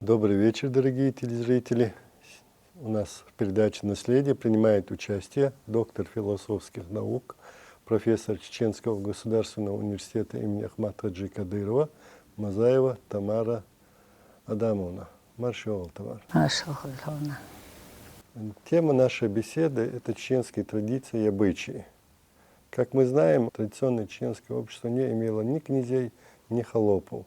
Добрый вечер, дорогие телезрители. У нас в передаче «Наследие» принимает участие доктор философских наук, профессор Чеченского государственного университета имени Ахмата Хаджи Кадырова Мазаева Тамара Адамовна. Маршал Тамара. Тема нашей беседы – это чеченские традиции и обычаи. Как мы знаем, традиционное чеченское общество не имело ни князей, ни холопов.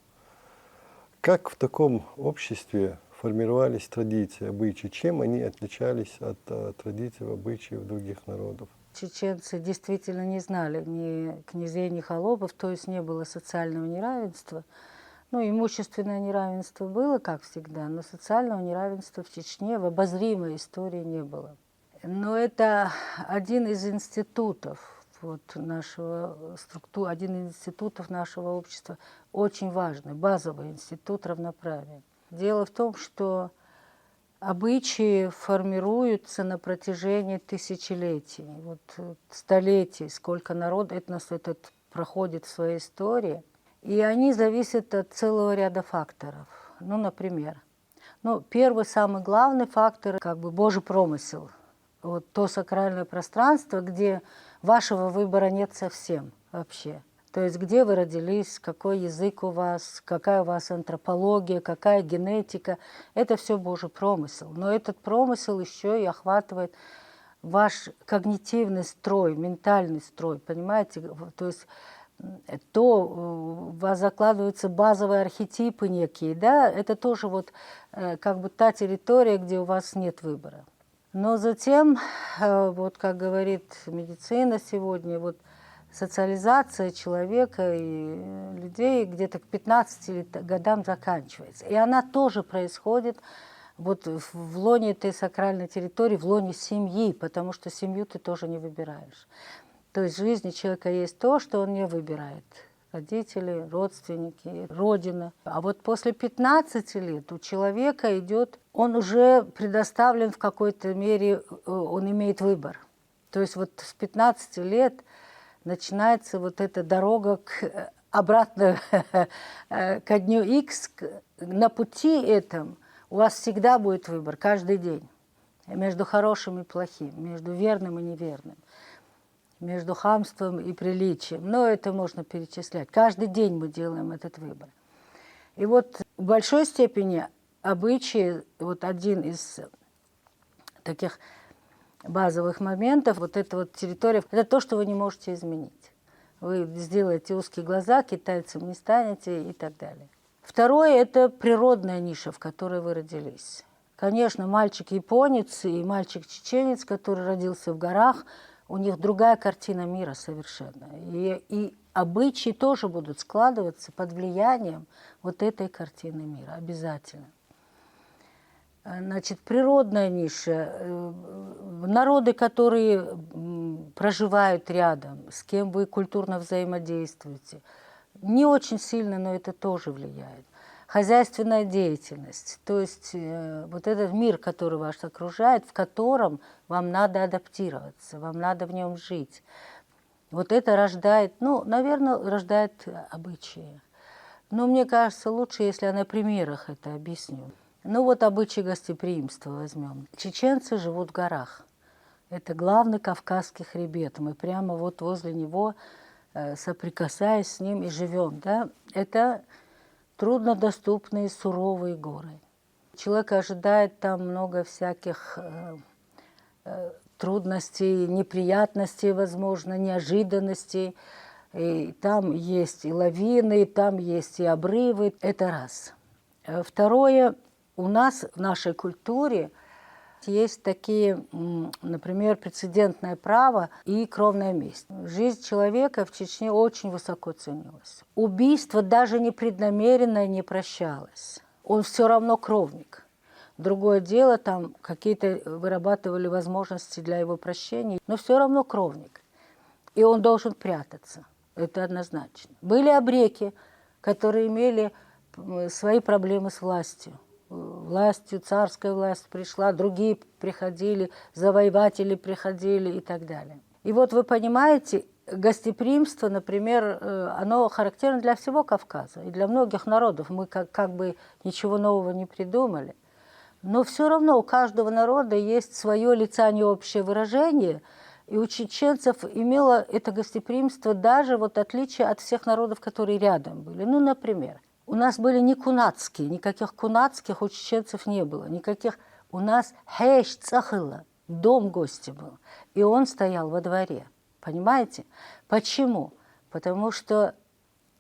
Как в таком обществе формировались традиции, обычаи? Чем они отличались от традиций, обычаев других народов? Чеченцы действительно не знали ни князей, ни холопов, то есть не было социального неравенства. Ну, имущественное неравенство было, как всегда, но социального неравенства в Чечне в обозримой истории не было. Но это один из институтов один из институтов нашего общества, очень важный, базовый институт равноправия. Дело в том, что обычаи формируются на протяжении тысячелетий, столетий, сколько народ этнос этот проходит в своей истории. И они зависят от целого ряда факторов. Например, первый, самый главный фактор, Божий промысел. То сакральное пространство, где вашего выбора нет совсем вообще. То есть где вы родились, какой язык у вас, какая у вас антропология, какая генетика. Это все Божий промысел. Но этот промысел еще и охватывает ваш когнитивный строй, ментальный строй, понимаете? То есть у вас закладываются базовые архетипы некие, да? Это тоже та территория, где у вас нет выбора. Но затем, как говорит медицина сегодня, социализация человека и людей где-то к 15 годам заканчивается. И она тоже происходит в лоне этой сакральной территории, в лоне семьи, потому что семью ты тоже не выбираешь. То есть в жизни человека есть то, что он не выбирает. Родители, родственники, родина. А после 15 лет у человека он уже предоставлен в какой-то мере, он имеет выбор. То есть с 15 лет начинается эта дорога обратно ко дню X. На пути этом у вас всегда будет выбор, каждый день. Между хорошим и плохим, между верным и неверным, между хамством и приличием. Это можно перечислять. Каждый день мы делаем этот выбор. И в большой степени обычаи, один из таких базовых моментов, эта территория, это то, что вы не можете изменить. Вы сделаете узкие глаза, китайцем не станете и так далее. Второе – это природная ниша, в которой вы родились. Конечно, мальчик-японец и мальчик-чеченец, который родился в горах, у них другая картина мира совершенно. И обычаи тоже будут складываться под влиянием этой картины мира, обязательно. Природная ниша. Народы, которые проживают рядом, с кем вы культурно взаимодействуете, не очень сильно, но это тоже влияет. Хозяйственная деятельность, то есть этот мир, который вас окружает, в котором вам надо адаптироваться, вам надо в нем жить. Это рождает, рождает обычаи. Но мне кажется, лучше, если я на примерах это объясню. Обычай гостеприимства возьмем. Чеченцы живут в горах. Это главный Кавказский хребет. Мы прямо возле него, соприкасаясь с ним, и живем. Да? Это труднодоступные, суровые горы. Человек ожидает там много всяких трудностей, неприятностей, возможно, неожиданностей. И там есть и лавины, и там есть и обрывы. Это раз. Второе, у нас в нашей культуре есть такие, например, прецедентное право и кровная месть. Жизнь человека в Чечне очень высоко ценилась. Убийство даже непреднамеренное не прощалось. Он все равно кровник. Другое дело, там какие-то вырабатывали возможности для его прощения, но все равно кровник. И он должен прятаться. Это однозначно. Были обреки, которые имели свои проблемы с властью. Царская власть пришла, другие приходили, завоеватели приходили и так далее. И вы понимаете, гостеприимство, например, оно характерно для всего Кавказа и для многих народов. Мы как бы ничего нового не придумали. Но все равно у каждого народа есть свое лица-необщее выражение, и у чеченцев имело это гостеприимство даже вот отличие от всех народов, которые рядом были. Ну, например, у нас были не кунацкие, никаких кунацких у чеченцев не было, никаких. У нас хэш цахыла, дом гостя был, и он стоял во дворе. Понимаете? Почему? Потому что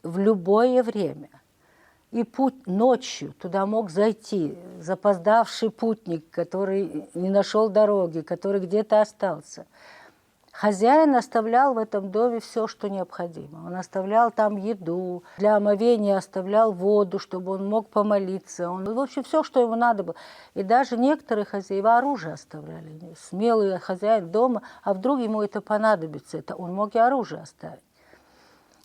в любое время и путь ночью туда мог зайти запоздавший путник, который не нашел дороги, который где-то остался. Хозяин оставлял в этом доме все, что необходимо. Он оставлял там еду, для омовения оставлял воду, чтобы он мог помолиться. В общем, все, что ему надо было. И даже некоторые хозяева оружие оставляли. Смелый хозяин дома, а вдруг ему это понадобится, он мог и оружие оставить.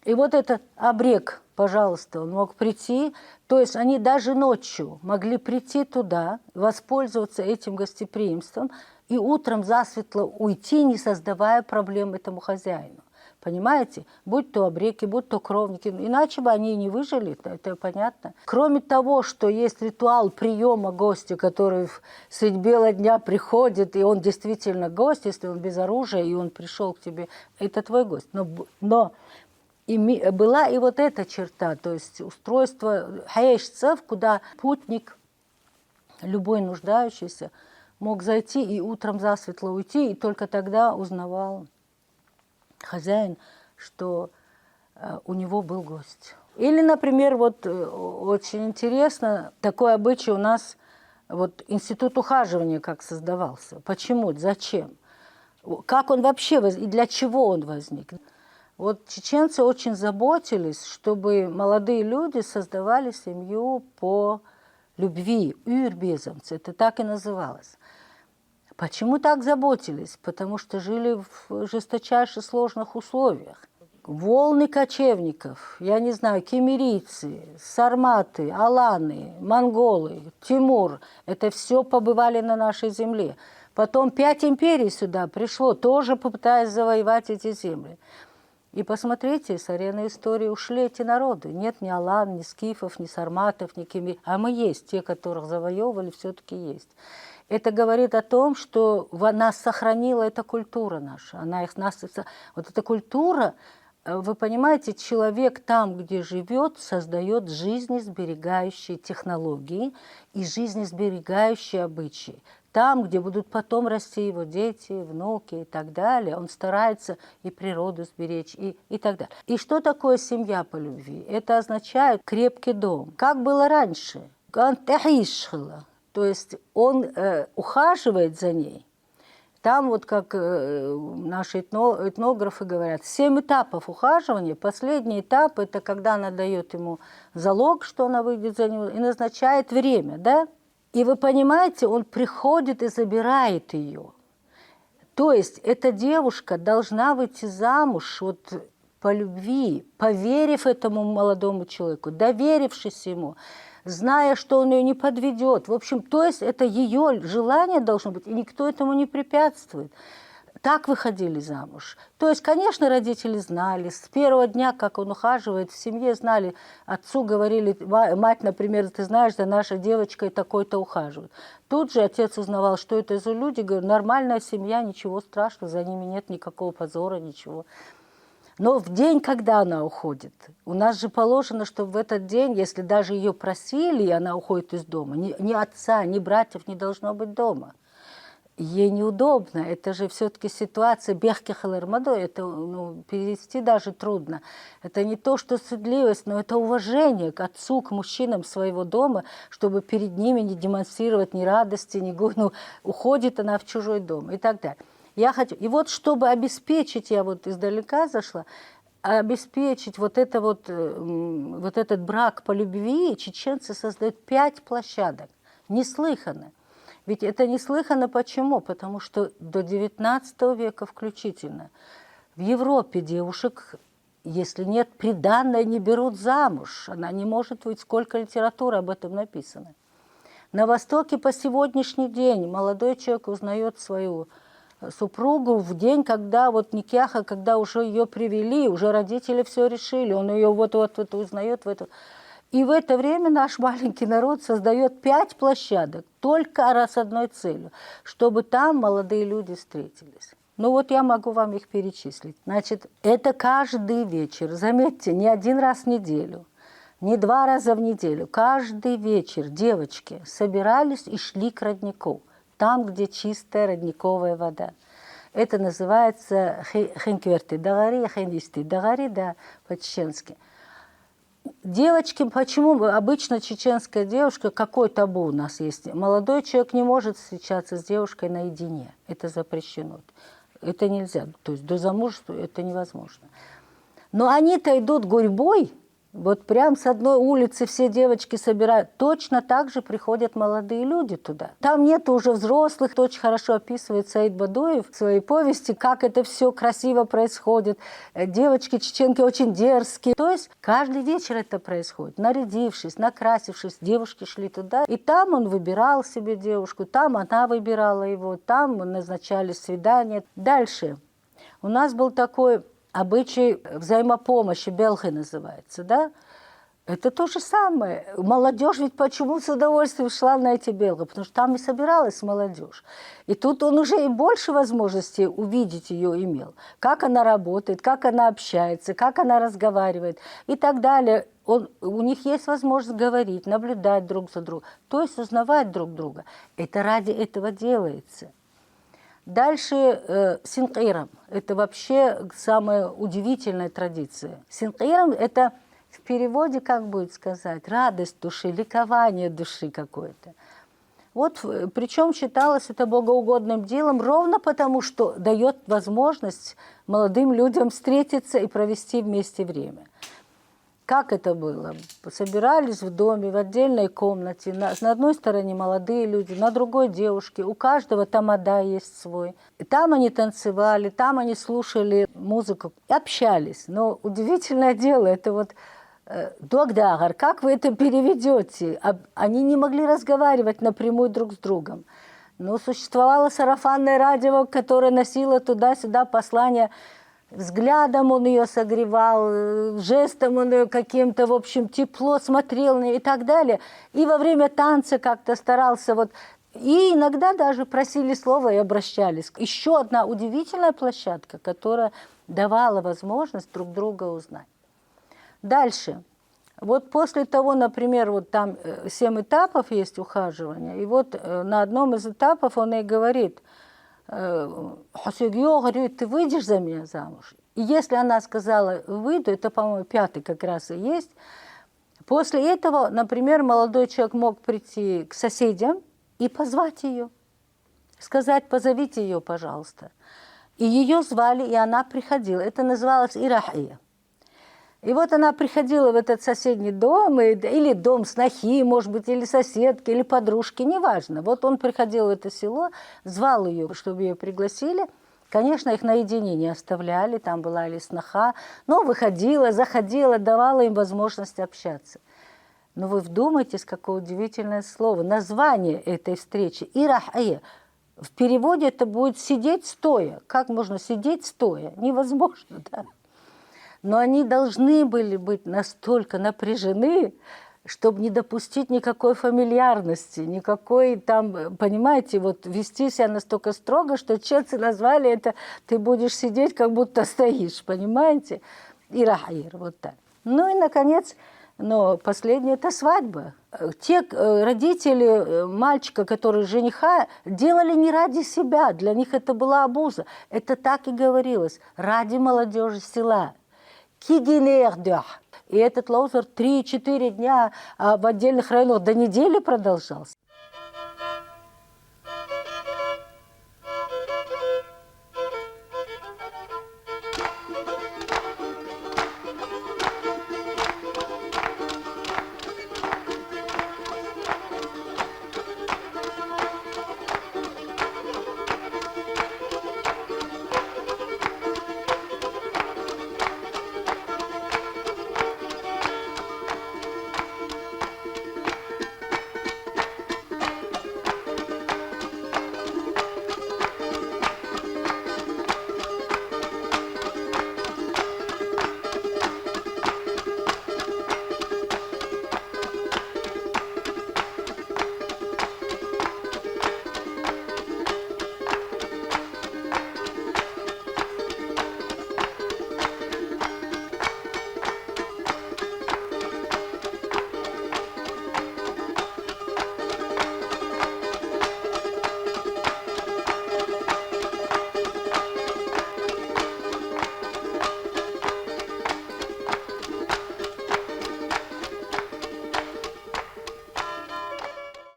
И вот этот обрек, пожалуйста, он мог прийти, то есть они даже ночью могли прийти туда, воспользоваться этим гостеприимством и утром засветло уйти, не создавая проблем этому хозяину. Понимаете? Будь то обреки, будь то кровники, иначе бы они и не выжили, это понятно. Кроме того, что есть ритуал приема гостя, который средь бела дня приходит, и он действительно гость, если он без оружия, и он пришел к тебе, это твой гость. Но и была и вот эта черта, то есть устройство хаешцев, куда путник, любой нуждающийся, мог зайти и утром засветло уйти, и только тогда узнавал хозяин, что у него был гость. Или, например, вот очень интересно, такой обычай у нас, вот институт ухаживания как создавался. Почему? Зачем? Как он вообще и для чего он возник? Вот чеченцы очень заботились, чтобы молодые люди создавали семью по любви, «Урбезамцы», это так и называлось. Почему так заботились? Потому что жили в жесточайших сложных условиях. Волны кочевников, я не знаю, кемерийцы, сарматы, аланы, монголы, Тимур, это все побывали на нашей земле. Потом 5 империй сюда пришло, тоже попытаясь завоевать эти земли. И посмотрите, с арены истории ушли эти народы. Нет ни алан, ни скифов, ни сарматов, ни кемерийцев. А мы есть, те, которых завоевывали, все-таки есть. Это говорит о том, что нас сохранила эта культура наша. Вот эта культура, вы понимаете, человек там, где живет, создает жизнесберегающие технологии и жизнесберегающие обычаи. Там, где будут потом расти его дети, внуки и так далее, он старается и природу сберечь, и так далее. И что такое семья по любви? Это означает крепкий дом. Как было раньше? То есть он ухаживает за ней. Там вот как наши этнографы говорят, 7 этапов ухаживания. Последний этап – это когда она дает ему залог, что она выйдет за него, и назначает время, да? И вы понимаете, он приходит и забирает ее. То есть эта девушка должна выйти замуж вот по любви, поверив этому молодому человеку, доверившись ему, зная, что он ее не подведет. В общем, то есть это ее желание должно быть, и никто этому не препятствует. Так выходили замуж. То есть, конечно, родители знали, с первого дня, как он ухаживает, в семье знали, отцу говорили, мать, например, ты знаешь, за нашей девочкой такой-то ухаживает. Тут же отец узнавал, что это за люди, говорит, нормальная семья, ничего страшного, за ними нет никакого позора, ничего. Но в день, когда она уходит, у нас же положено, что в этот день, если даже ее просили, и она уходит из дома, ни отца, ни братьев не должно быть дома. Ей неудобно, это же все-таки ситуация бехки халермадо, это перевести даже трудно. Это не то, что стыдливость, но это уважение к отцу, к мужчинам своего дома, чтобы перед ними не демонстрировать ни радости, ни уходит она в чужой дом и так далее. И вот чтобы обеспечить, я вот издалека зашла, обеспечить вот этот брак по любви, чеченцы создают 5 площадок. Неслыханно. Ведь это неслыханно почему? Потому что до XIX века включительно в Европе девушек, если нет приданной, не берут замуж. Она не может выйти, сколько литературы об этом написано. На Востоке по сегодняшний день молодой человек узнает свою супругу в день, когда вот никяха, когда уже ее привели, уже родители все решили, он ее вот узнает в эту. И в это время наш маленький народ создает 5 площадок, только с одной целью, чтобы там молодые люди встретились. Ну вот я могу вам их перечислить. Значит, это каждый вечер, заметьте, не один раз в неделю, не 2 раза в неделю. Каждый вечер девочки собирались и шли к роднику, там, где чистая родниковая вода. Это называется хенкверты дагари, хенисты дагари, да, по-чеченски. Девочки, почему обычно чеченская девушка, какой табу у нас есть? Молодой человек не может встречаться с девушкой наедине. Это запрещено. Это нельзя. То есть до замужества это невозможно. Но они-то идут гурьбой, вот прям с одной улицы все девочки собирают. Точно так же приходят молодые люди туда. Там нет уже взрослых. Очень хорошо описывает Саид Бадуев в своей повести, как это все красиво происходит. Девочки чеченки очень дерзкие. То есть каждый вечер это происходит. Нарядившись, накрасившись, девушки шли туда. И там он выбирал себе девушку, там она выбирала его, там назначали свидания. Дальше. У нас был такой обычай взаимопомощи, белхи называется, да? Это то же самое. Молодежь ведь почему с удовольствием шла на эти белки? Потому что там и собиралась молодежь. И тут он уже и больше возможностей увидеть ее имел. Как она работает, как она общается, как она разговаривает и так далее. У них есть возможность говорить, наблюдать друг за другом, то есть узнавать друг друга. Это ради этого делается. Дальше синкирам. Это вообще самая удивительная традиция. Синкирам – это в переводе, как будет сказать, радость души, ликование души какое-то. Вот, причем считалось это богоугодным делом ровно потому, что дает возможность молодым людям встретиться и провести вместе время. Как это было? Собирались в доме, в отдельной комнате. На одной стороне молодые люди, на другой девушки. У каждого тамада есть свой. И там они танцевали, там они слушали музыку, общались. Но удивительное дело, это вот догдагар, как вы это переведете? Они не могли разговаривать напрямую друг с другом. Но существовало сарафанное радио, которое носило туда-сюда послания. Взглядом он ее согревал, жестом он ее каким-то, в общем, тепло смотрел на нее и так далее. И во время танца как-то старался вот... И иногда даже просили слова и обращались. Еще одна удивительная площадка, которая давала возможность друг друга узнать. Дальше. Вот после того, например, вот там 7 этапов есть ухаживания, и вот на одном из этапов он ей говорит: Хасюгьё, говорю, ты выйдешь за меня замуж? И если она сказала выйду, это, по-моему, 5-й как раз и есть. После этого, например, молодой человек мог прийти к соседям и позвать ее, сказать: позовите ее, пожалуйста. И ее звали, и она приходила. Это называлось ирахия. И вот она приходила в этот соседний дом, или дом снохи, может быть, или соседки, или подружки, неважно. Вот он приходил в это село, звал ее, чтобы ее пригласили. Конечно, их наедине не оставляли, там была или сноха, но выходила, заходила, давала им возможность общаться. Но вы вдумайтесь, какое удивительное слово. Название этой встречи – ирахия. В переводе это будет «сидеть стоя». Как можно сидеть стоя? Невозможно, да? Но они должны были быть настолько напряжены, чтобы не допустить никакой фамильярности, никакой там, понимаете, вот вести себя настолько строго, что чеченцы назвали это «ты будешь сидеть, как будто стоишь», понимаете? Ирахир, вот так. Ну и, наконец, но последнее – это свадьба. Те родители мальчика, которые жениха, делали не ради себя, для них это была обуза. Это так и говорилось, ради молодежи села. Кигинердях. И этот лозер 3-4 дня в отдельных районах до недели продолжался.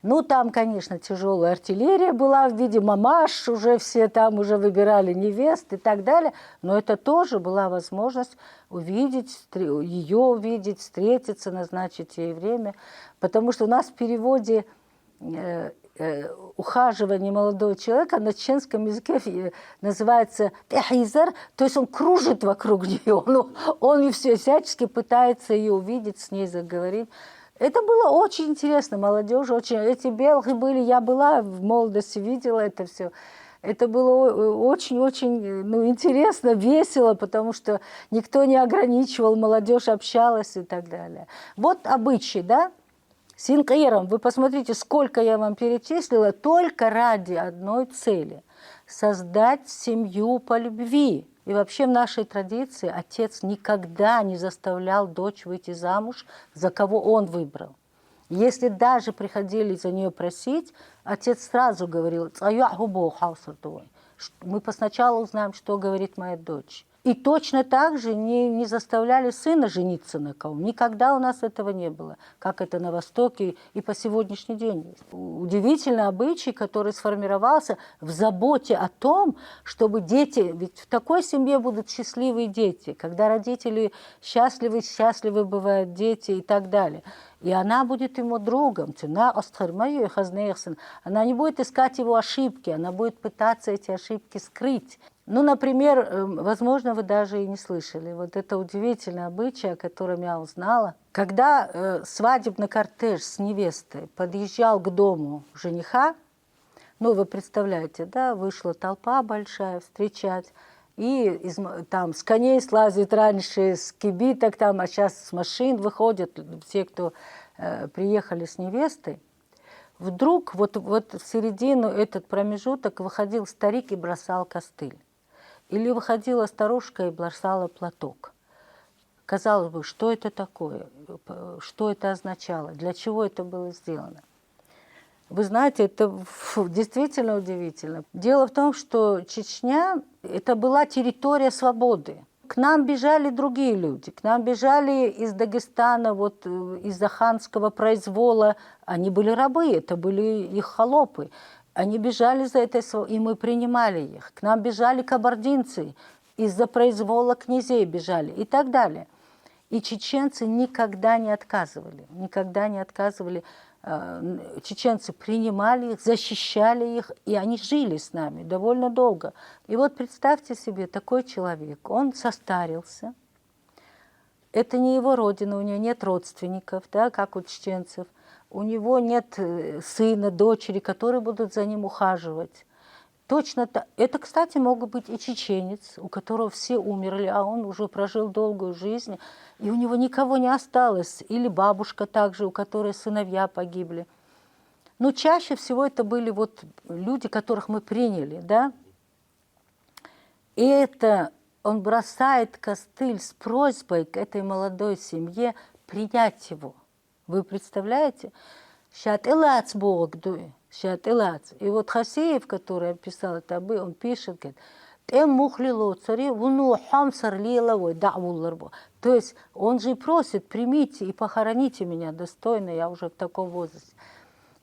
Ну, там, конечно, тяжелая артиллерия была в виде мамаш, уже все там уже выбирали невест и так далее. Но это тоже была возможность увидеть, ее увидеть, встретиться, назначить ей время. Потому что у нас в переводе ухаживание молодого человека на чеченском языке называется «пехизер», то есть он кружит вокруг нее, он всячески пытается ее увидеть, с ней заговорить. Это было очень интересно, молодежь, очень. Эти белки были, я была в молодости, видела это все. Это было очень-очень интересно, весело, потому что никто не ограничивал, молодежь общалась и так далее. Вот обычаи, да? Синкаиром, вы посмотрите, сколько я вам перечислила, только ради одной цели – создать семью по любви. И вообще в нашей традиции отец никогда не заставлял дочь выйти замуж, за кого он выбрал. Если даже приходили за нее просить, отец сразу говорил: мы сначала узнаем, что говорит моя дочь. И точно так же не заставляли сына жениться на ком. Никогда у нас этого не было, как это на Востоке и по сегодняшний день есть. Удивительный обычай, который сформировался в заботе о том, чтобы дети, ведь в такой семье будут счастливые дети, когда родители счастливы, счастливы бывают дети и так далее. И она будет ему другом. Она не будет искать его ошибки, она будет пытаться эти ошибки скрыть. Ну, например, возможно, вы даже и не слышали. Вот это удивительное обычай, о котором я узнала. Когда свадебный кортеж с невестой подъезжал к дому жениха, ну, вы представляете, да, вышла толпа большая встречать, и там с коней слазят раньше, с кибиток там, а сейчас с машин выходят все, кто приехали с невестой. Вдруг вот в середину этот промежуток выходил старик и бросал костыль. Или выходила старушка и бросала платок. Казалось бы, что это такое? Что это означало? Для чего это было сделано? Вы знаете, это действительно удивительно. Дело в том, что Чечня – это была территория свободы. К нам бежали другие люди. К нам бежали из Дагестана, вот из-за ханского произвола. Они были рабы, это были их холопы. Они бежали за это, и мы принимали их. К нам бежали кабардинцы, из-за произвола князей бежали и так далее. И чеченцы никогда не отказывали, Чеченцы принимали их, защищали их, и они жили с нами довольно долго. И вот представьте себе, такой человек, он состарился. Это не его родина, у него нет родственников, да, как у чеченцев. У него нет сына, дочери, которые будут за ним ухаживать. Точно так. Это, кстати, мог быть и чеченец, у которого все умерли, а он уже прожил долгую жизнь, и у него никого не осталось. Или бабушка также, у которой сыновья погибли. Но чаще всего это были вот люди, которых мы приняли, да. И это он бросает костыль с просьбой к этой молодой семье принять его. Вы представляете? Шат-элац Бог дуй, шат-элац. И вот Хасеев, который описал это, он пишет, говорит, то есть он же и просит: примите и похороните меня достойно, я уже в таком возрасте.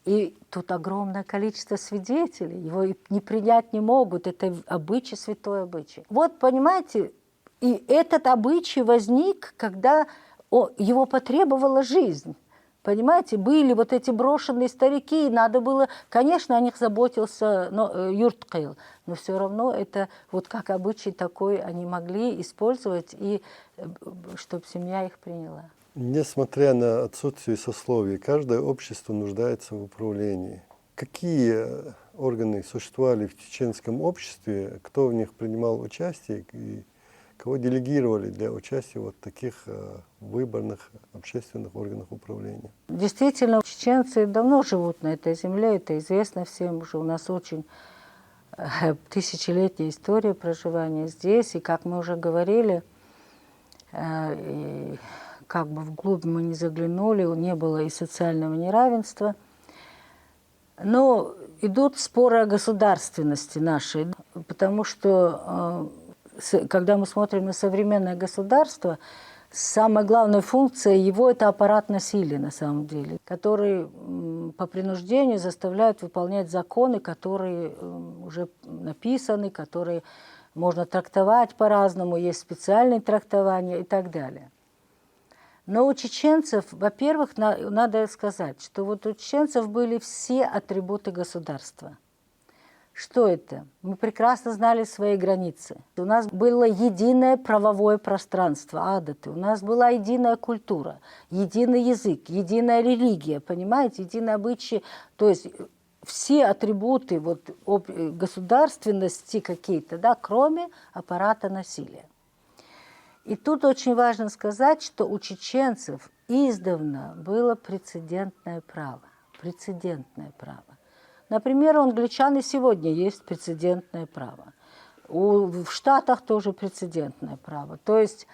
И тут огромное количество свидетелей, его и не принять не могут, это обычай, святой обычай. Вот, понимаете, и этот обычай возник, когда его потребовала жизнь. Понимаете, были вот эти брошенные старики, и надо было, конечно, о них заботился Юрткайл, но все равно это вот как обычай такой они могли использовать, и чтобы семья их приняла. Несмотря на отсутствие сословий, каждое общество нуждается в управлении. Какие органы существовали в чеченском обществе, кто в них принимал участие и кого делегировали для участия в вот таких выборных общественных органах управления? Действительно, чеченцы давно живут на этой земле, это известно всем уже. У нас очень тысячелетняя история проживания здесь, и, как мы уже говорили, как бы вглубь мы не заглянули, не было и социального неравенства. Но идут споры о государственности нашей, потому что когда мы смотрим на современное государство, Самая главная функция его – это аппарат насилия, на самом деле, который по принуждению заставляют выполнять законы, которые уже написаны, которые можно трактовать по-разному, есть специальные трактования и так далее. Но у чеченцев, во-первых, надо сказать, что вот у чеченцев были все атрибуты государства. Что это? Мы прекрасно знали свои границы. У нас было единое правовое пространство, адаты. У нас была единая культура, единый язык, единая религия, понимаете, единые обычаи. То есть все атрибуты вот, государственности какие-то, да, кроме аппарата насилия. И тут очень важно сказать, что у чеченцев издавна было прецедентное право. Прецедентное право. Например, у англичан и сегодня есть прецедентное право. В Штатах тоже прецедентное право. То есть,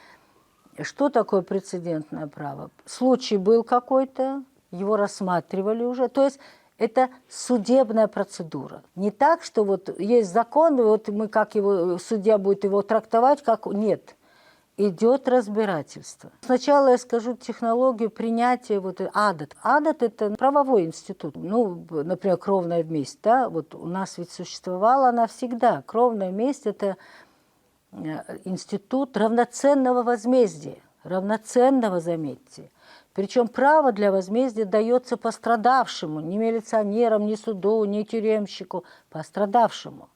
что такое прецедентное право? Случай был какой-то, его рассматривали уже. То есть, это судебная процедура. Не так, что вот есть закон, и вот мы как его, судья будет его трактовать, как... Нет. Идет разбирательство. Сначала я скажу технологию принятия вот адат. Адат – это правовой институт. Ну, например, кровная месть. Да? Вот у нас ведь существовала она всегда. Кровная месть – это институт равноценного возмездия. Равноценного, заметьте. Причем право для возмездия дается пострадавшему, не милиционерам, не суду, не тюремщику, пострадавшему.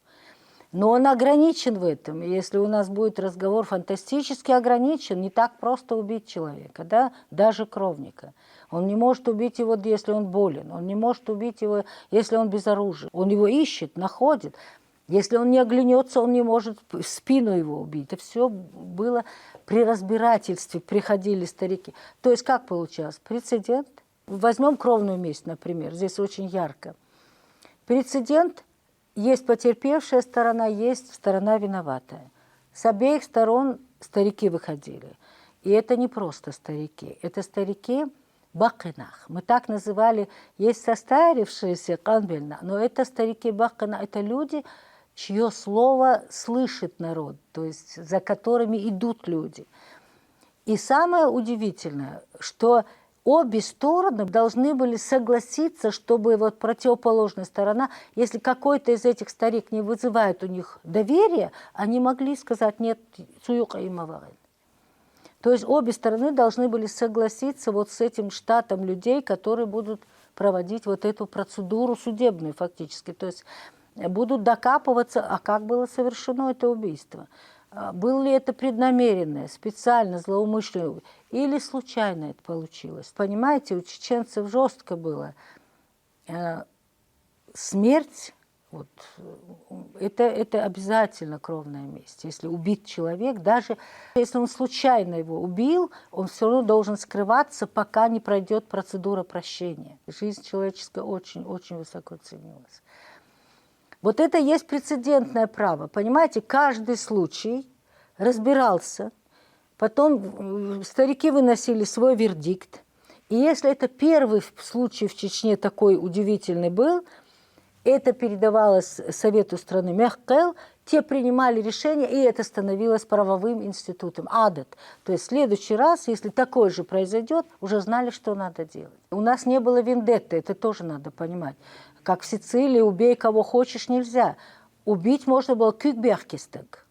Но он ограничен в этом. И если у нас будет разговор фантастически ограничен, не так просто убить человека, да? Даже кровника. Он не может убить его, если он болен. Он не может убить его, если он безоружен. Он его ищет, находит. Если он не оглянется, он не может в спину его убить. Это все было при разбирательстве, приходили старики. То есть как получалось? Прецедент. Возьмем кровную месть, например. Здесь очень ярко. Прецедент. Есть потерпевшая сторона, есть сторона виноватая. С обеих сторон старики выходили. И это не просто старики, это старики бакынах. Мы так называли, есть состарившиеся канбельна, но это старики бакына, это люди, чье слово слышит народ, то есть за которыми идут люди. И самое удивительное, что обе стороны должны были согласиться, чтобы вот противоположная сторона, если какой-то из этих старик не вызывает у них доверия, они могли сказать «нет, суюка и маварин». То есть обе стороны должны были согласиться вот с этим штатом людей, которые будут проводить вот эту процедуру судебную фактически. То есть будут докапываться, а как было совершено это убийство. Было ли это преднамеренное, специально, злоумышленное, или случайно это получилось? Понимаете, у чеченцев жестко было. Смерть, вот, это обязательно кровная месть. Если убит человек, даже если он случайно его убил, он все равно должен скрываться, пока не пройдет процедура прощения. Жизнь человеческая очень-очень высоко ценилась. Вот это есть прецедентное право. Понимаете, каждый случай разбирался, потом старики выносили свой вердикт. И если это первый случай в Чечне такой удивительный был, это передавалось Совету страны Мехкел, те принимали решение, и это становилось правовым институтом, адат. То есть в следующий раз, если такое же произойдет, уже знали, что надо делать. У нас не было вендетты, это тоже надо понимать. Как в Сицилии, убей кого хочешь, нельзя. Убить можно было кюкберкистек,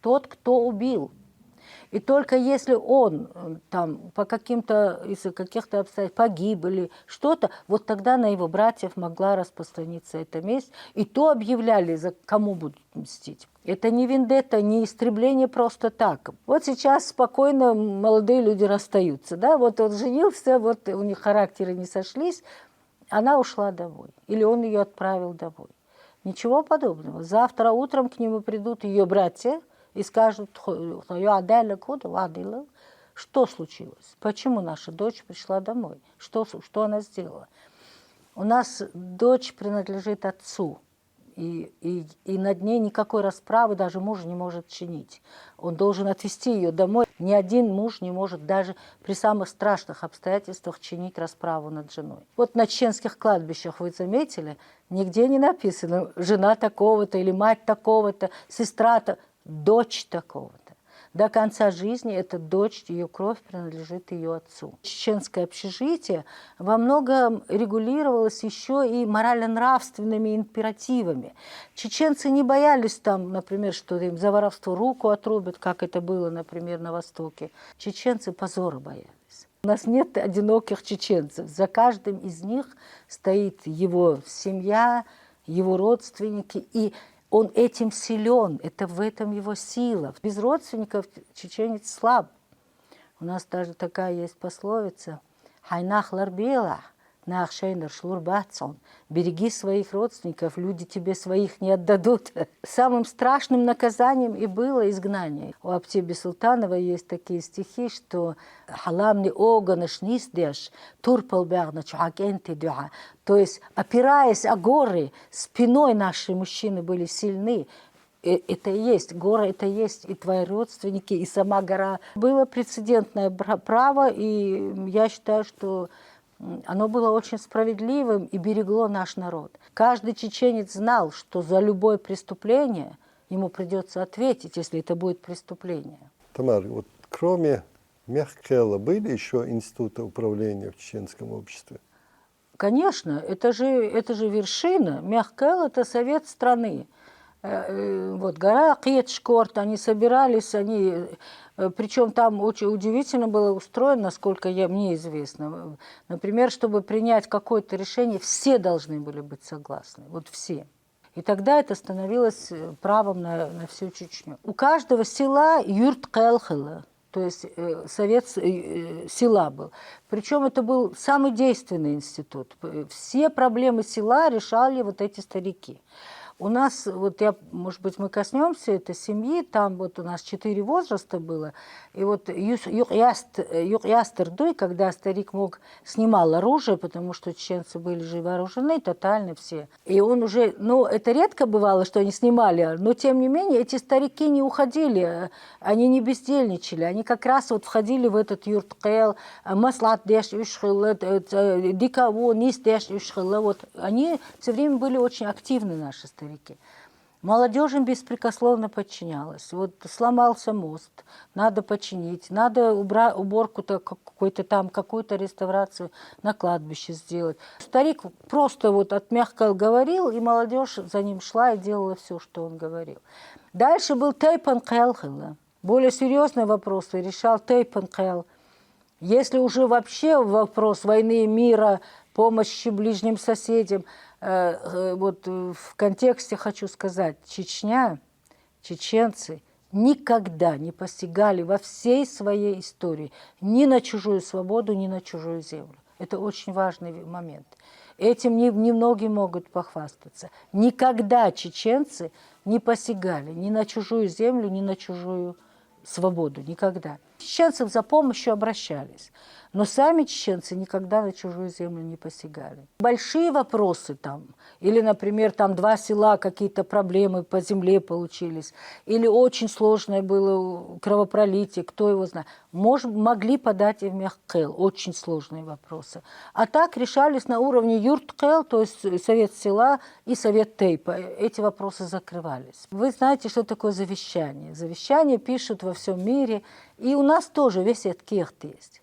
тот, кто убил. И только если он там по каким-то, из-за каких-то обстоятельств погиб или что-то, вот тогда на его братьев могла распространиться эта месть. И то объявляли, за кому будут мстить. Это не вендетта, не истребление просто так. Вот сейчас спокойно молодые люди расстаются. Да? Вот он женился, вот у них характеры не сошлись, она ушла домой. Или он ее отправил домой. Ничего подобного. Завтра утром к нему придут ее братья и скажут, что случилось, почему наша дочь пришла домой, что она сделала. У нас дочь принадлежит отцу, и над ней никакой расправы даже муж не может чинить. Он должен отвезти ее домой. Ни один муж не может даже при самых страшных обстоятельствах чинить расправу над женой. Вот на чеченских кладбищах, вы заметили, нигде не написано «жена такого-то» или «мать такого-то», «сестра-то», «дочь такого-то». До конца жизни эта дочь, ее кровь принадлежит ее отцу. Чеченское общежитие во многом регулировалось еще и морально-нравственными императивами. Чеченцы не боялись там, например, что им за воровство руку отрубят, как это было, например, на Востоке. Чеченцы позора боялись. У нас нет одиноких чеченцев. За каждым из них стоит его семья, его родственники, и он этим силен, это в этом его сила. Без родственников чеченец слаб. У нас даже такая есть пословица: «Хайнах ларбела, нах шейнер шлурбатсон». Береги своих родственников, люди тебе своих не отдадут. Самым страшным наказанием и было изгнание. У Аптеби Султановой есть такие стихи, что «Халамни оганаш низдеш, турпал бягна чуакенти дуа». То есть, опираясь о горы, спиной наши мужчины были сильны. Это и есть, гора это и есть и твои родственники, и сама гора. Было прецедентное право, и я считаю, что оно было очень справедливым и берегло наш народ. Каждый чеченец знал, что за любое преступление ему придется ответить, если это будет преступление. Тамар, вот кроме Мехкела были еще институты управления в чеченском обществе? Конечно, это же вершина. Мехкел – это совет страны. Вот гора Киетшкорт, они собирались, причем там очень удивительно было устроено, насколько мне известно. Например, чтобы принять какое-то решение, все должны были быть согласны, вот все. И тогда это становилось правом на всю Чечню. У каждого села юрт кэлхэла, то есть совет села был. Причем это был самый действенный институт. Все проблемы села решали вот эти старики. У нас, вот может быть, мы коснемся этой семьи, там вот у нас 4 возраста было, и вот Юк-Ястер-Дуй, когда старик снимал оружие, потому что чеченцы были же вооружены тотально все, и он уже, это редко бывало, что они снимали, но тем не менее эти старики не уходили, они не бездельничали, они как раз вот входили в этот юрткел, маслат деш ушхил, дикаво, низ деш ушхил, вот они все время были очень активны, наши старики. Молодежь им беспрекословно подчинялась. Вот сломался мост, надо починить, надо уборку-то какую-то реставрацию на кладбище сделать. Старик просто вот отмягкал говорил, и молодежь за ним шла и делала все, что он говорил. Дальше был Тейпан Кэлхэлла. Более серьезные вопросы решал Тейпан Кэл. Если уже вообще вопрос войны, мира, помощи ближним соседям, вот в контексте хочу сказать, Чечня, чеченцы никогда не посягали во всей своей истории ни на чужую свободу, ни на чужую землю. Это очень важный момент. Этим немногие могут похвастаться. Никогда чеченцы не посягали ни на чужую землю, ни на чужую свободу. Никогда. Чеченцев за помощью обращались. Но сами чеченцы никогда на чужую землю не посягали. Большие вопросы там, или, например, там 2 села, какие-то проблемы по земле получились, или очень сложное было кровопролитие, кто его знает, могли подать и в Мехкел, очень сложные вопросы. А так решались на уровне юрткел, то есть совет села и совет тейпа. Эти вопросы закрывались. Вы знаете, что такое завещание? Завещание пишут во всем мире, и у нас тоже весет кехт есть.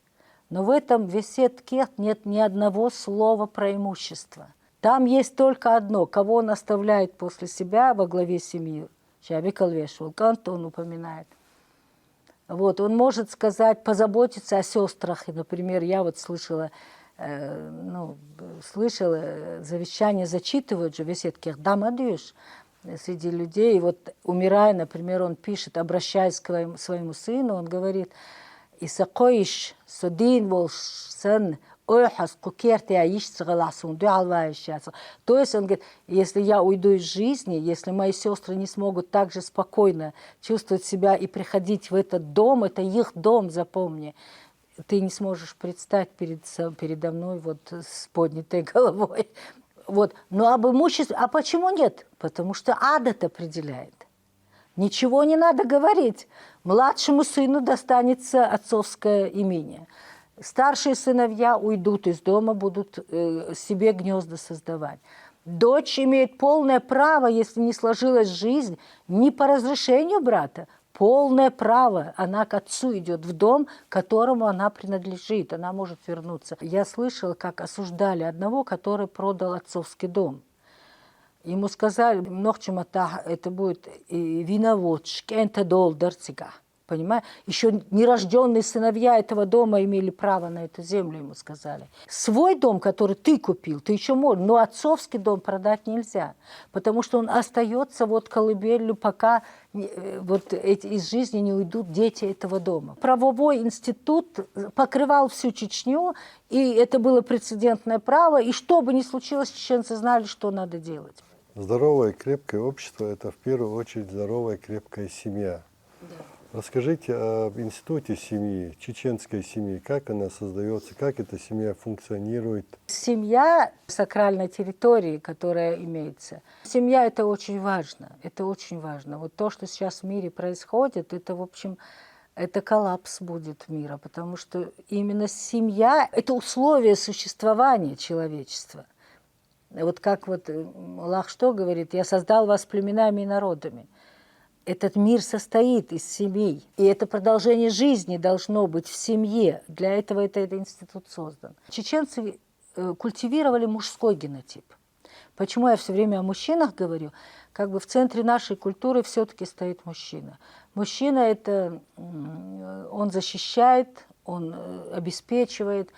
Но в этом весет кехт нет ни одного слова про имущество. Там есть только одно, кого он оставляет после себя во главе семьи. Чабик Алвешвал, Кантон упоминает. Вот, он может сказать, позаботиться о сестрах. И, например, я вот слышала завещание зачитывают же, весет кехт, дамадюш, среди людей. И вот, умирая, например, он пишет, обращаясь к своему сыну, он говорит: «Исакоиш содин волшен ойхас кукерте аиш сгаласун дуалвающаться». То есть он говорит, если я уйду из жизни, если мои сестры не смогут так же спокойно чувствовать себя и приходить в этот дом, это их дом, запомни, ты не сможешь предстать передо мной вот с поднятой головой. Вот. Ну об имуществе, а почему нет? Потому что адат определяет. Ничего не надо говорить. Младшему сыну достанется отцовское имение. Старшие сыновья уйдут из дома, будут себе гнезда создавать. Дочь имеет полное право, если не сложилась жизнь, не по разрешению брата, полное право. Она к отцу идет в дом, которому она принадлежит. Она может вернуться. Я слышала, как осуждали одного, который продал отцовский дом. Ему сказали, это будет виноводчик, это долдарцига. Понимаешь? Еще нерожденные сыновья этого дома имели право на эту землю, ему сказали. Свой дом, который ты купил, ты еще можешь, но отцовский дом продать нельзя, потому что он остается вот колыбелью, пока вот из жизни не уйдут дети этого дома. Правовой институт покрывал всю Чечню, и это было прецедентное право, и что бы ни случилось, чеченцы знали, что надо делать. Здоровое и крепкое общество – это в первую очередь здоровая и крепкая семья. Да. Расскажите об институте семьи, чеченской семьи, как она создается, как эта семья функционирует. Семья – сакральной территории, которая имеется. Семья – это очень важно, это очень важно. Вот то, что сейчас в мире происходит, это, в общем, это коллапс будет мира, потому что именно семья – это условие существования человечества. Вот как вот Аллах что говорит: «Я создал вас племенами и народами». Этот мир состоит из семей, и это продолжение жизни должно быть в семье. Для этого этот институт создан. Чеченцы культивировали мужской генотип. Почему я все время о мужчинах говорю? Как бы в центре нашей культуры все-таки стоит мужчина. Мужчина – это он защищает, он обеспечивает.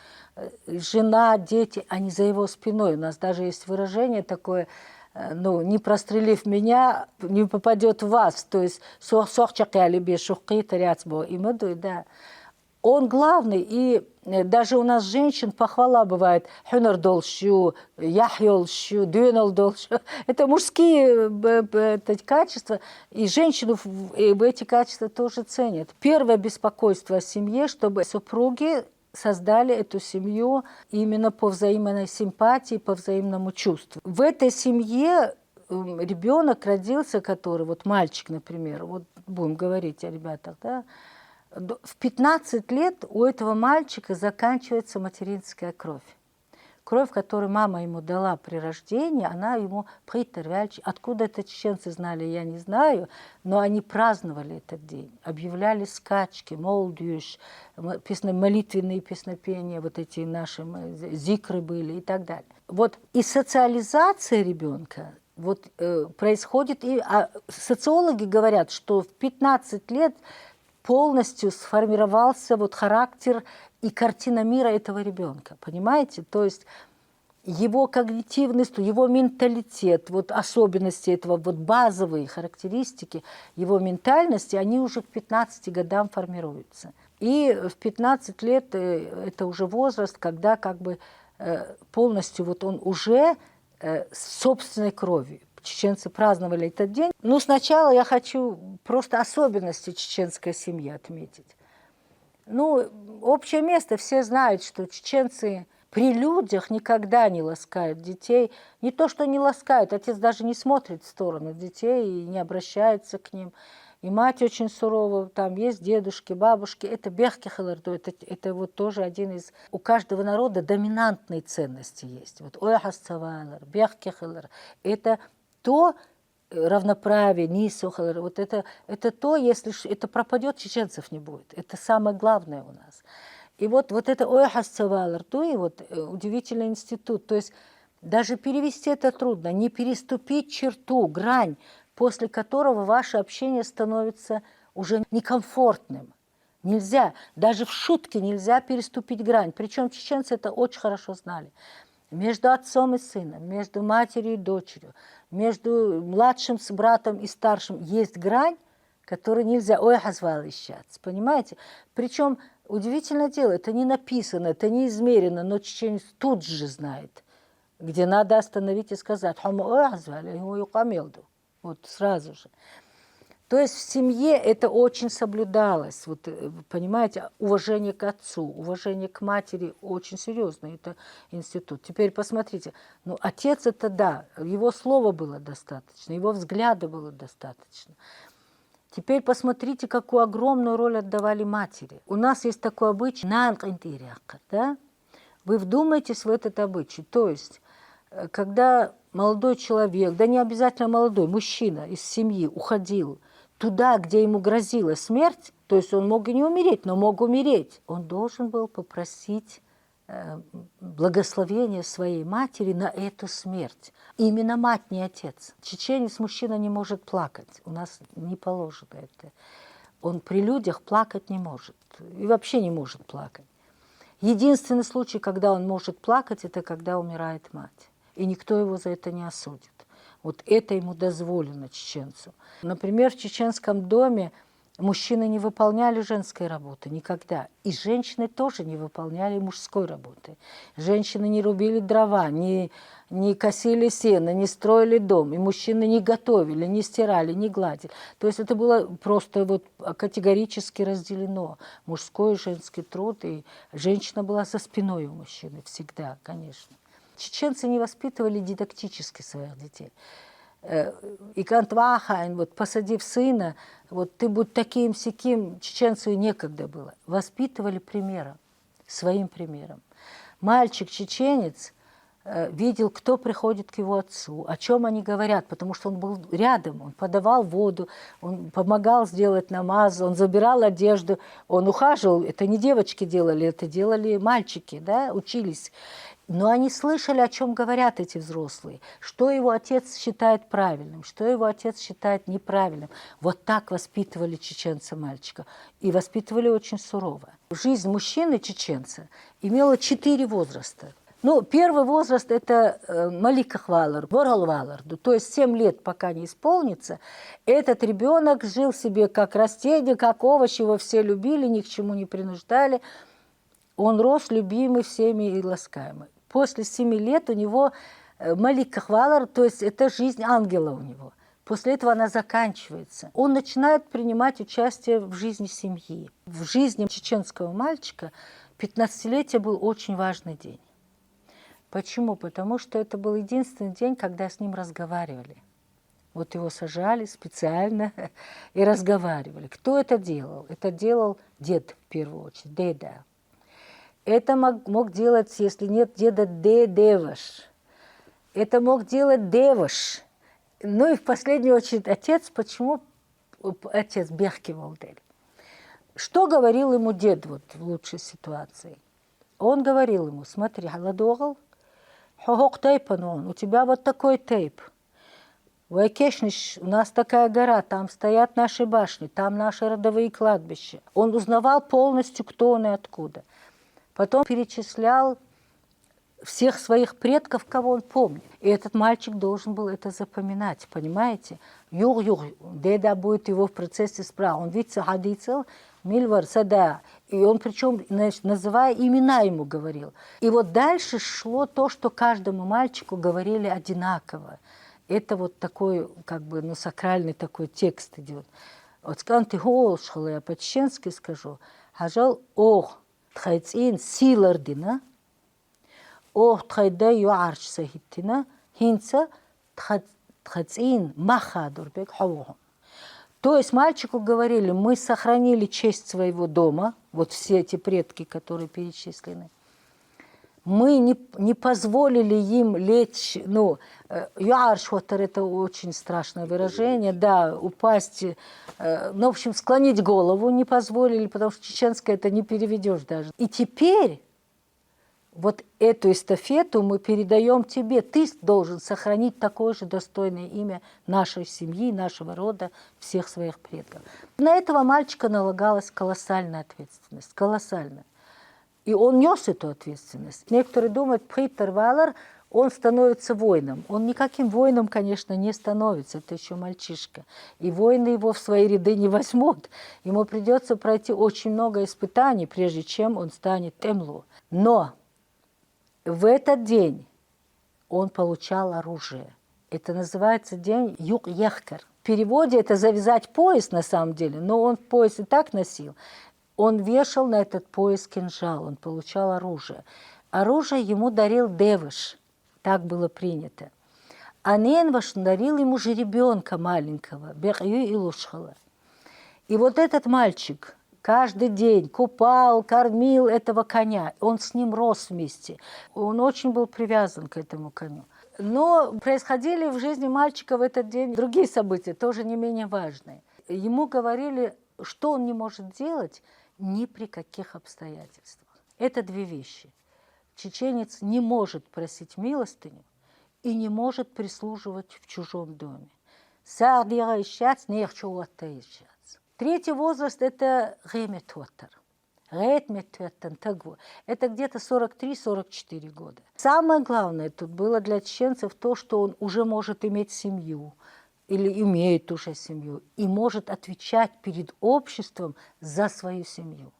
Жена, дети, они за его спиной. У нас даже есть выражение такое: ну, не прострелив меня, не попадет в вас. То есть, да. Он главный, и даже у нас женщин похвала бывает. Это мужские качества, и женщину эти качества тоже ценят. Первое беспокойство о семье, чтобы супруги создали эту семью именно по взаимной симпатии, по взаимному чувству. В этой семье ребенок родился, который, вот мальчик, например, вот будем говорить о ребятах, да, в 15 лет у этого мальчика заканчивается материнская кровь. Кровь, которую мама ему дала при рождении, она ему притервяльчи. Откуда это чеченцы знали, я не знаю, но они праздновали этот день, объявляли скачки, молдюш, молитвенные песнопения, вот эти наши зикры были и так далее. Вот и социализация ребенка вот, происходит, а социологи говорят, что в 15 лет полностью сформировался вот характер и картина мира этого ребенка, понимаете? То есть его когнитивность, его менталитет, вот особенности этого, вот базовые характеристики его ментальности, они уже к 15 годам формируются. И в 15 лет это уже возраст, когда как бы полностью вот он уже с собственной кровью. Чеченцы праздновали этот день. Ну, сначала я хочу просто особенности чеченской семьи отметить. Ну, общее место, все знают, что чеченцы при людях никогда не ласкают детей. Не то, что не ласкают, отец даже не смотрит в сторону детей и не обращается к ним. И мать очень сурова, там есть дедушки, бабушки. Это бехкехаларду, это вот тоже один из... У каждого народа доминантные ценности есть. Вот ойхасцавалар, бехкехалар. Это то равноправие, нисохалар. Вот это то, если это пропадет, чеченцев не будет. Это самое главное у нас. И вот это ойхасцавалар, то и вот удивительный институт. То есть даже перевести это трудно, не переступить черту, грань, после которого ваше общение становится уже некомфортным. Нельзя, даже в шутке нельзя переступить грань. Причем чеченцы это очень хорошо знали. Между отцом и сыном, между матерью и дочерью, между младшим с братом и старшим есть грань, которую нельзя исчаться, понимаете? Причем удивительное дело, это не написано, это не измерено, но чеченец тут же знает, где надо остановить и сказать вот сразу же. То есть в семье это очень соблюдалось, вот, понимаете, уважение к отцу, уважение к матери очень серьезный это институт. Теперь посмотрите, ну отец это да, его слова было достаточно, его взгляда было достаточно. Теперь посмотрите, какую огромную роль отдавали матери. У нас есть такой обычай, да? Вы вдумайтесь в этот обычай, то есть когда молодой человек, да не обязательно молодой, мужчина из семьи уходил туда, где ему грозила смерть, то есть он мог и не умереть, но мог умереть, он должен был попросить благословения своей матери на эту смерть. Именно мать, не отец. Чеченец, мужчина, не может плакать. У нас не положено это. Он при людях плакать не может. И вообще не может плакать. Единственный случай, когда он может плакать, это когда умирает мать. И никто его за это не осудит. Вот это ему дозволено, чеченцу. Например, в чеченском доме мужчины не выполняли женской работы никогда. И женщины тоже не выполняли мужской работы. Женщины не рубили дрова, не косили сено, не строили дом. И мужчины не готовили, не стирали, не гладили. То есть это было просто вот категорически разделено. Мужской и женский труд. И женщина была за спиной у мужчины всегда, конечно. Чеченцы не воспитывали дидактически своих детей. И Кантвахайн, вот посадив сына, вот ты будь таким-сяким, чеченцу и некогда было. Воспитывали примером, своим примером. Мальчик-чеченец видел, кто приходит к его отцу, о чем они говорят, потому что он был рядом, он подавал воду, он помогал сделать намаз, он забирал одежду, он ухаживал. Это не девочки делали, это делали мальчики, да, учились. Но они слышали, о чем говорят эти взрослые, что его отец считает правильным, что его отец считает неправильным. Вот так воспитывали чеченца мальчика. И воспитывали очень сурово. Жизнь мужчины-чеченца имела 4 возраста. Ну, первый возраст – это маликахвалар, воргалвалар, то есть 7 лет, пока не исполнится. Этот ребенок жил себе как растение, как овощ, его все любили, ни к чему не принуждали. Он рос любимый всеми и ласкаемый. После 7 лет у него маликахвалар, то есть это жизнь ангела у него. После этого она заканчивается. Он начинает принимать участие в жизни семьи. В жизни чеченского мальчика 15-летие был очень важный день. Почему? Потому что это был единственный день, когда с ним разговаривали. Вот его сажали специально и разговаривали. Кто это делал? Это делал дед в первую очередь, деда. Это мог делать, если нет деда, деваш. Это мог делать деваш. Ну и в последнюю очередь отец. Почему отец Бехкивалдель? Что говорил ему дед вот в лучшей ситуации? Он говорил ему: смотри, Халадогал, хохок тейпанон, у тебя вот такой тейп. Вайкешниш, у нас такая гора, там стоят наши башни, там наши родовые кладбища. Он узнавал полностью, кто он и откуда. Потом перечислял всех своих предков, кого он помнит. И этот мальчик должен был это запоминать, понимаете? Юг-юг, деда будет его в процессе справа. Он видит сахадицел, мильвар, сада. И он причем, называя имена, ему говорил. И вот дальше шло то, что каждому мальчику говорили одинаково. Это вот такой, как бы, ну, сакральный такой текст идет. Вот сканты голшхала, я по-чеченски скажу. Хажал ох. Тхайцин силардина, ох тхайда юарш сахиттина, хинца тхайцин махадурбек хавуху. То есть мальчику говорили: мы сохранили честь своего дома, вот все эти предки, которые перечислены. Мы не позволили им лечь, ну, юаршватер – это очень страшное выражение, да, упасть, ну, в общем, склонить голову не позволили, потому что чеченское это не переведешь даже. И теперь вот эту эстафету мы передаем тебе. Ты должен сохранить такое же достойное имя нашей семьи, нашего рода, всех своих предков. На этого мальчика налагалась колоссальная ответственность, колоссальная. И он нес эту ответственность. Некоторые думают, Притер Валар, он становится воином. Он никаким воином, конечно, не становится. Это еще мальчишка. И воины его в свои ряды не возьмут. Ему придется пройти очень много испытаний, прежде чем он станет Эмлу. Но в этот день он получал оружие. Это называется день Юг-Яхкар. В переводе это завязать пояс на самом деле, но он пояс и так носил. Он вешал на этот пояс кинжал, он получал оружие. Оружие ему дарил Девыш, так было принято. А Ненваш дарил ему жеребенка маленького, Бехью и Лушхала. И вот этот мальчик каждый день купал, кормил этого коня. Он с ним рос вместе. Он очень был привязан к этому коню. Но происходили в жизни мальчика в этот день другие события, тоже не менее важные. ему говорили, что он не может делать ни при каких обстоятельствах. Это две вещи. Чеченец не может просить милостыню и не может прислуживать в чужом доме. Третий возраст – это ремет-тотар. Это где-то 43-44 года. Самое главное тут было для чеченцев то, что он уже может иметь семью, или имеет уже семью, и может отвечать перед обществом за свою семью.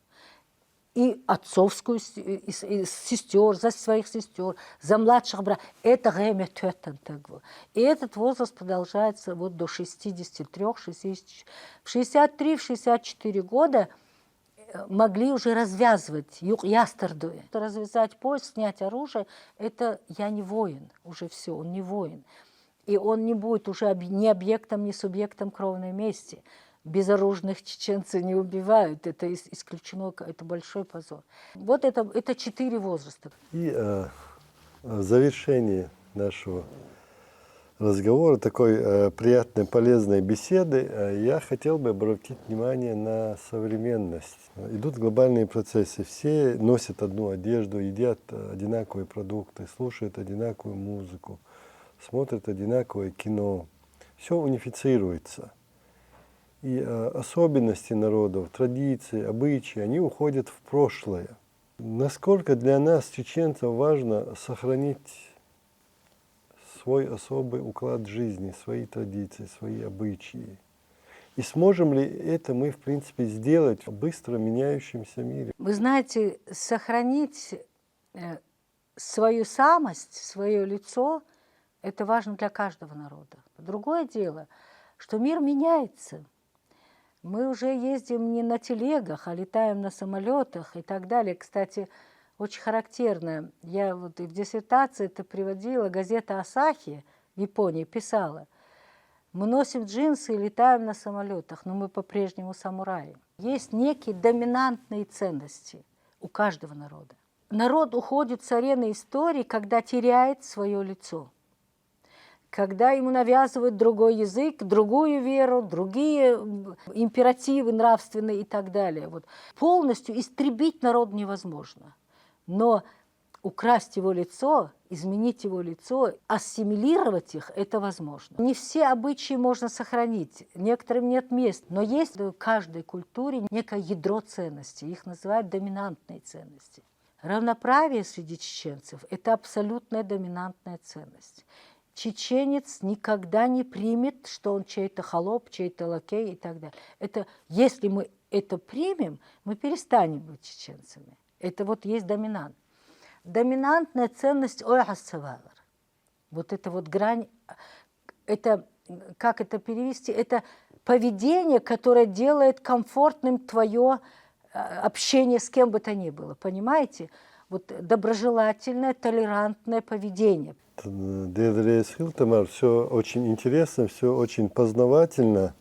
И отцовскую, и сестер, за своих сестер, за младших братьев. Это время тетантагу. И этот возраст продолжается вот до 63, 60. В 63-64 года могли уже развязывать ястердуя. Развязать пояс, снять оружие, это я не воин, уже все, он не воин. И он не будет уже ни объектом, ни субъектом кровной мести. Безоружных чеченцы не убивают, это исключено, это большой позор. Вот это 4 возраста. И в завершении нашего разговора, такой приятной, полезной беседы, я хотел бы обратить внимание на современность. Идут глобальные процессы, все носят одну одежду, едят одинаковые продукты, слушают одинаковую музыку, смотрят одинаковое кино. Все унифицируется. И особенности народов, традиции, обычаи, они уходят в прошлое. Насколько для нас, чеченцев, важно сохранить свой особый уклад жизни, свои традиции, свои обычаи. И сможем ли это мы, в принципе, сделать в быстро меняющемся мире? Вы знаете, сохранить свою самость, свое лицо, это важно для каждого народа. Другое дело, что мир меняется. Мы уже ездим не на телегах, а летаем на самолетах и так далее. Кстати, очень характерно, я вот и в диссертации это приводила, газета «Асахи» в Японии писала: мы носим джинсы и летаем на самолетах, но мы по-прежнему самураи. Есть некие доминантные ценности у каждого народа. Народ уходит с арены истории, когда теряет свое лицо. Когда ему навязывают другой язык, другую веру, другие императивы нравственные и так далее. Вот. Полностью истребить народ невозможно. Но украсть его лицо, изменить его лицо, ассимилировать их – это возможно. Не все обычаи можно сохранить, некоторым нет мест, но есть в каждой культуре некое ядро ценностей, их называют доминантные ценности. Равноправие среди чеченцев – это абсолютная доминантная ценность. Чеченец никогда не примет, что он чей-то холоп, чей-то лакей и так далее. Это, если мы это примем, мы перестанем быть чеченцами. Это вот есть доминант. Доминантная ценность ойхассавалар. Вот эта вот грань, это, как это перевести? Это поведение, которое делает комфортным твое общение с кем бы то ни было. Понимаете? Вот доброжелательное, толерантное поведение. Дедре Схилтамар, все очень интересно, все очень познавательно,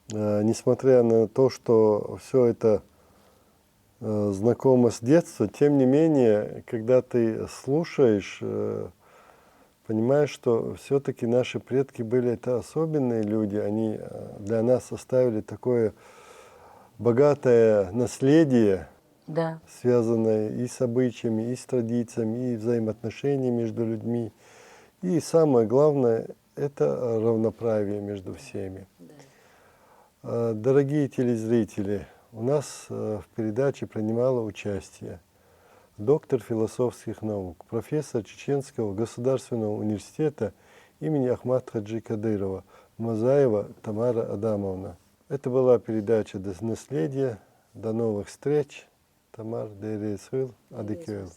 несмотря на то, что все это знакомо с детства, тем не менее, когда ты слушаешь, понимаешь, что все-таки наши предки были это особенные люди, они для нас оставили такое богатое наследие, Да. связанное и с обычаями, и с традициями, и взаимоотношениями между людьми. И самое главное – это равноправие между всеми. Да. Дорогие телезрители, у нас в передаче принимала участие доктор философских наук, профессор Чеченского государственного университета имени Ахмад Хаджи Кадырова, Мазаева Тамара Адамовна. Это была передача «Наследие». До новых встреч. Тамар, Дересвил, Адикюэл.